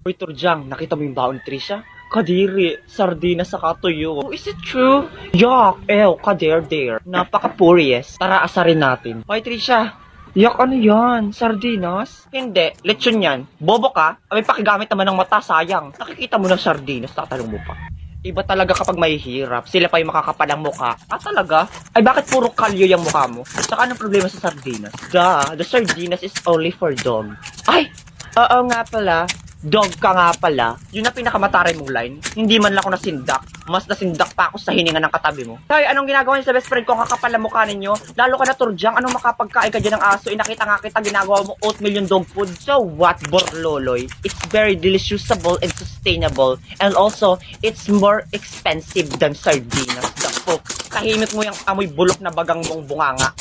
Uy, Turjang, nakita mo yung baon ni Trisha? Kadiri, sardinas sa katuyo. Oh, is it true? Yuck, ew, kader-der. Napaka-purious. Tara, asarin natin. Hoy, Trisha. Yuck, ano yan? Sardinas? Hindi, lechon yan. Bobo ka? May pakigamit naman ng mata, sayang. Nakikita mo ng sardinas, tatalong mo pa. Iba talaga kapag mahihirap, sila pa yung makakapalang mukha. Ah, talaga? Ay, bakit puro kalyo yung mukha mo? Saka anong problema sa sardinas? The sardinas is only for dog. Ay, oo nga pala. Dog ka nga pala. Yun na pinakamataray mong line. Hindi man lang ako nasindak. Mas nasindak pa ako sa hininga ng katabi mo. Tay, anong ginagawa niyo sa best friend ko? Kakapal na mukha ninyo. Lalo ka na, Turjang. Anong makapagkain ka dyan ng aso? Inakita nga kita ginagawa mo oatmeal yung dog food. So what, Borloloy? It's very deliciousable and sustainable. And also, it's more expensive than sardinas. Dako. Tahimik mo yung amoy bulok na bagang mong bunganga.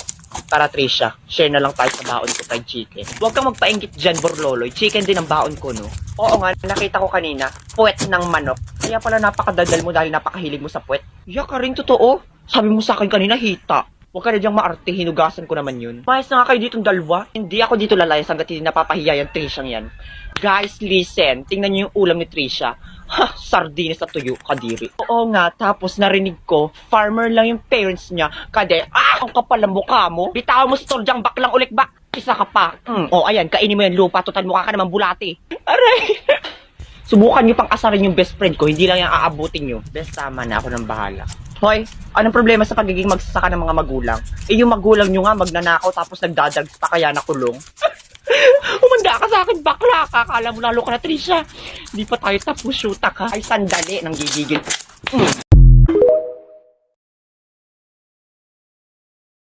Para Trisha, share na lang tayo sa baon ko fried chicken. Huwag kang magpainggit dyan, Borloloy. Chicken din ang baon ko, no? Oo nga, nakita ko kanina, puwet ng manok. Kaya pala napakadaldal mo dahil napakahilig mo sa puwet. Yak ka rin, totoo. Sabi mo sa akin kanina, hita. Huwag ka na dyang maarte, hinugasan ko naman yun. Mayos na nga kayo ditong dalawa. Hindi ako dito lalayas hanggat hindi napapahiya yung Trishang yan. Guys, listen. Tingnan niyo yung ulam ni Trisha. Ha, sardinas at tuyo, kadiri. Oo nga, tapos narinig ko, farmer lang yung parents niya. Kade, ang kapal ang mukha mo. Bitaw mo si Turjang, baklang ulit ba? Isa ka pa. Oh, ayan, kainin mo yan lupa. Total mukha ka naman bulati. Aray! Subukan niyo pang asarin yung best friend ko, hindi lang yung aabutin niyo. Best, tama na, ako nang bahala. Hoy, anong problema sa pagiging magsasaka ng mga magulang? Eh, yung magulang nyo nga magnanakaw tapos nagdadags pa kaya nakulong. Umanda ka sa akin, bakla ka. Akala mo lalo ka na, Trisha. Hindi pa tayo tapos, shoota ka. Ay, sandali, nang gigigil.